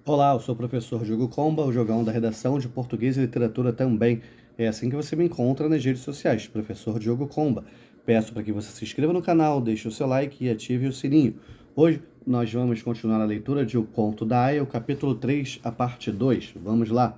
Olá, eu sou o professor Diogo Comba, o jogão da redação de português e literatura também. É assim que você me encontra nas redes sociais, professor Diogo Comba. Peço para que você se inscreva no canal, deixe o seu like e ative o sininho. Hoje nós vamos continuar a leitura de O Conto da Aia, o capítulo 3, a parte 2. Vamos lá.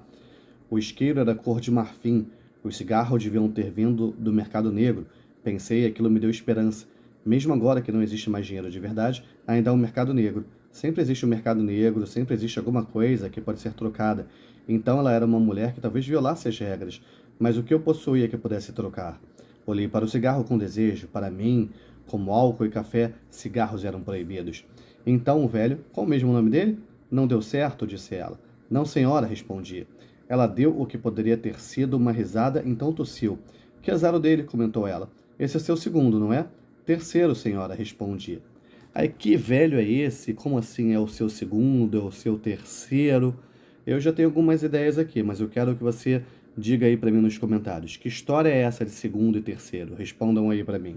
O isqueiro era cor de marfim. Os cigarros deviam ter vindo do mercado negro. Pensei e aquilo me deu esperança. Mesmo agora que não existe mais dinheiro de verdade, ainda há um mercado negro. Sempre existe um mercado negro, sempre existe alguma coisa que pode ser trocada. Então ela era uma mulher que talvez violasse as regras. Mas o que eu possuía que pudesse trocar? Olhei para o cigarro com desejo. Para mim, como álcool e café, cigarros eram proibidos. Então o velho, qual mesmo o nome dele? Não deu certo, disse ela. Não, senhora, respondi. Ela deu o que poderia ter sido uma risada, então tossiu. Que azar o dele, comentou ela. Esse é seu segundo, não é? Terceiro, senhora, respondi. Aí, que velho é esse? Como assim é o seu segundo, é o seu terceiro? Eu já tenho algumas ideias aqui, mas eu quero que você diga aí para mim nos comentários. Que história é essa de segundo e terceiro? Respondam aí para mim.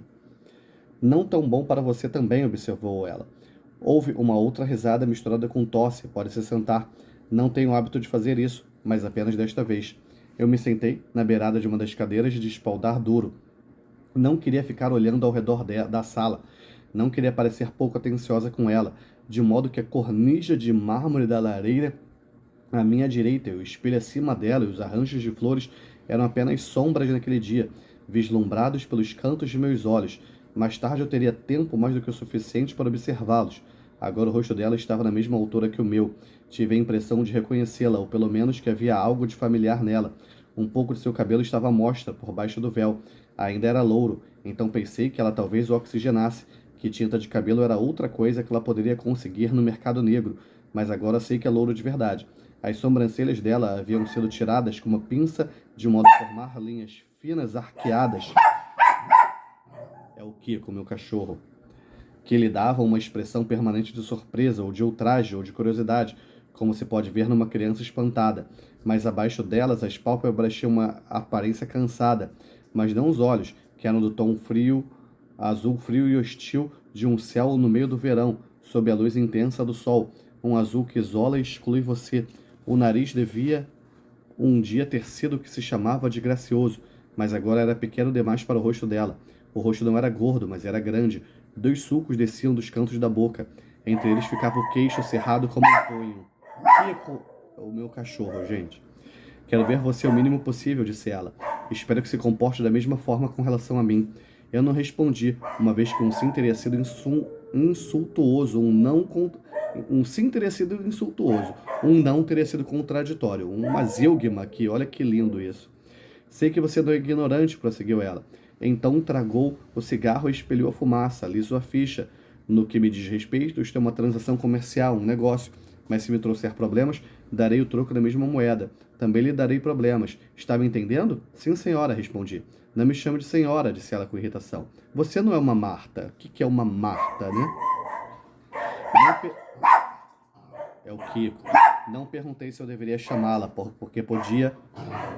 Não tão bom para você também, observou ela. Houve uma outra risada misturada com tosse. Pode se sentar. Não tenho hábito de fazer isso, mas apenas desta vez. Eu me sentei na beirada de uma das cadeiras de espaldar duro. Não queria ficar olhando ao redor da sala. Não queria parecer pouco atenciosa com ela, de modo que a cornija de mármore da lareira à minha direita, o espelho acima dela e os arranjos de flores eram apenas sombras naquele dia, vislumbrados pelos cantos de meus olhos. Mais tarde eu teria tempo mais do que o suficiente para observá-los. Agora o rosto dela estava na mesma altura que o meu. Tive a impressão de reconhecê-la, ou pelo menos que havia algo de familiar nela. Um pouco de seu cabelo estava à mostra, por baixo do véu. Ainda era louro, então pensei que ela talvez o oxigenasse, que tinta de cabelo era outra coisa que ela poderia conseguir no mercado negro, mas agora sei que é louro de verdade. As sobrancelhas dela haviam sido tiradas com uma pinça de modo a formar linhas finas arqueadas. É o Kiko, meu cachorro, que lhe davam uma expressão permanente de surpresa, ou de ultraje, ou de curiosidade, como se pode ver numa criança espantada. Mas abaixo delas as pálpebras tinham uma aparência cansada, mas não os olhos, que eram do tom frio, azul frio e hostil de um céu no meio do verão, sob a luz intensa do sol, um azul que isola e exclui você. O nariz devia um dia ter sido o que se chamava de gracioso, mas agora era pequeno demais para o rosto dela. O rosto não era gordo, mas era grande. Dois sulcos desciam dos cantos da boca. Entre eles ficava o queixo cerrado como um punho. Kiko, é o meu cachorro, gente. Quero ver você o mínimo possível, disse ela. Espero que se comporte da mesma forma com relação a mim. Eu não respondi, uma vez que um sim teria sido insultuoso, um sim teria sido insultuoso, um não teria sido contraditório, uma zeugma aqui, olha que lindo isso. Sei que você não é ignorante, prosseguiu ela. Então tragou o cigarro e espelhou a fumaça, liso a ficha. No que me diz respeito, isto é uma transação comercial, um negócio. Mas se me trouxer problemas, darei o troco da mesma moeda. Também lhe darei problemas. Está me entendendo? Sim, senhora, respondi. Não me chame de senhora, disse ela com irritação. Você não é uma Marta. O que é uma Marta, né? É o Kiko. Não perguntei se eu deveria chamá-la, porque podia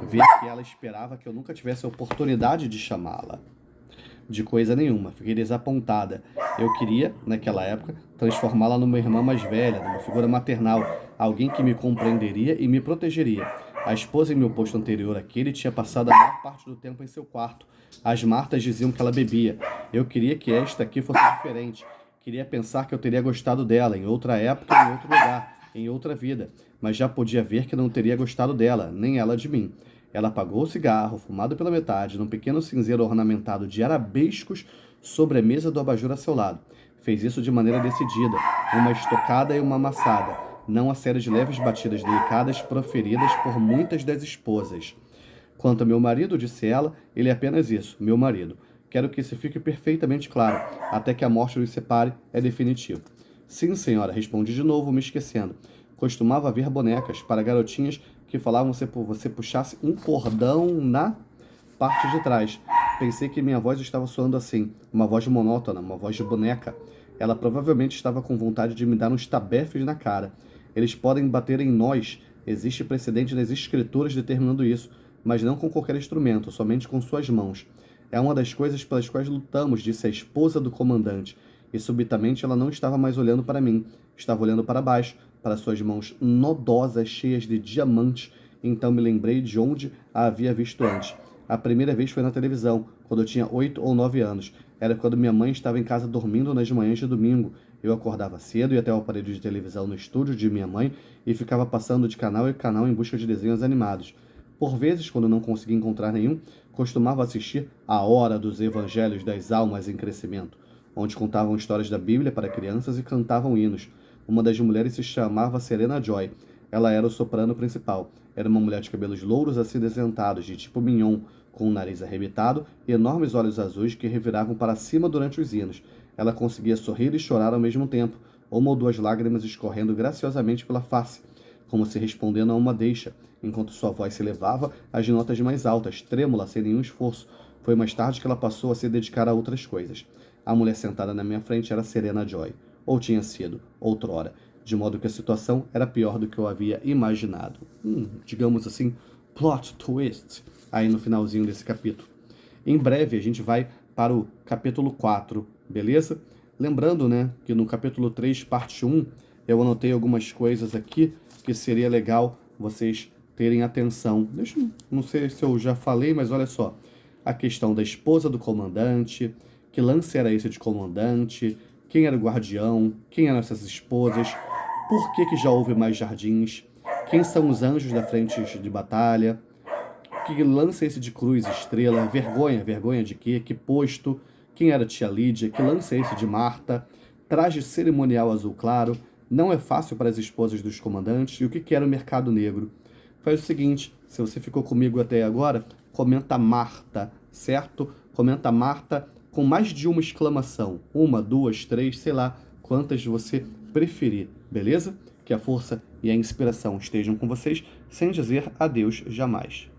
ver que ela esperava que eu nunca tivesse a oportunidade de chamá-la. De coisa nenhuma, fiquei desapontada. Eu queria, naquela época, transformá-la numa irmã mais velha, numa figura maternal, alguém que me compreenderia e me protegeria. A esposa em meu posto anterior àquele tinha passado a maior parte do tempo em seu quarto. As Martas diziam que ela bebia. Eu queria que esta aqui fosse diferente. Queria pensar que eu teria gostado dela em outra época, em outro lugar, em outra vida, mas já podia ver que não teria gostado dela, nem ela de mim. Ela apagou o cigarro, fumado pela metade, num pequeno cinzeiro ornamentado de arabescos sobre a mesa do abajur a seu lado. Fez isso de maneira decidida, uma estocada e uma amassada, não a série de leves batidas delicadas proferidas por muitas das esposas. Quanto a meu marido, disse ela, ele é apenas isso, meu marido. Quero que isso fique perfeitamente claro, até que a morte nos separe, é definitivo. Sim, senhora, respondi de novo, me esquecendo. Costumava haver bonecas para garotinhas que falavam se você puxasse um cordão na parte de trás. Pensei que minha voz estava soando assim, uma voz monótona, uma voz de boneca. Ela provavelmente estava com vontade de me dar uns tabefes na cara. Eles podem bater em nós. Existe precedente nas escrituras determinando isso, mas não com qualquer instrumento, somente com suas mãos. É uma das coisas pelas quais lutamos, disse a esposa do comandante. E subitamente ela não estava mais olhando para mim, estava olhando para baixo, para suas mãos nodosas, cheias de diamantes. Então me lembrei de onde a havia visto antes. A primeira vez foi na televisão, quando eu tinha 8 ou 9 anos. Era quando minha mãe estava em casa dormindo nas manhãs de domingo. Eu acordava cedo, ia até o aparelho de televisão no estúdio de minha mãe e ficava passando de canal em canal em busca de desenhos animados. Por vezes, quando não conseguia encontrar nenhum, costumava assistir A Hora dos Evangelhos das Almas em Crescimento, onde contavam histórias da Bíblia para crianças e cantavam hinos. Uma das mulheres se chamava Serena Joy. Ela era o soprano principal. Era uma mulher de cabelos louros acinzentados, de tipo mignon, com o nariz arrebitado e enormes olhos azuis que reviravam para cima durante os hinos. Ela conseguia sorrir e chorar ao mesmo tempo, uma ou duas lágrimas escorrendo graciosamente pela face, como se respondendo a uma deixa, enquanto sua voz se elevava às notas mais altas, trêmula, sem nenhum esforço. Foi mais tarde que ela passou a se dedicar a outras coisas. A mulher sentada na minha frente era Serena Joy, ou tinha sido, outrora, de modo que a situação era pior do que eu havia imaginado. Digamos assim, plot twist, aí no finalzinho desse capítulo. Em breve a gente vai para o capítulo 4, beleza? Lembrando, né, que no capítulo 3, parte 1, eu anotei algumas coisas aqui que seria legal vocês terem atenção. Não sei se eu já falei, mas olha só. A questão da esposa do comandante, que lance era esse de comandante, quem era o guardião, quem eram essas esposas, por que já houve mais jardins, quem são os anjos da frente de batalha, que lance esse de cruz e estrela, vergonha de quê, que posto, quem era tia Lídia, que lance esse de Marta, traje cerimonial azul claro, não é fácil para as esposas dos comandantes, e o que era o mercado negro. Faz o seguinte, se você ficou comigo até agora, comenta Marta, certo? Comenta Marta com mais de uma exclamação. Uma, duas, três, sei lá, quantas você preferir, beleza? Que a força e a inspiração estejam com vocês, sem dizer adeus jamais.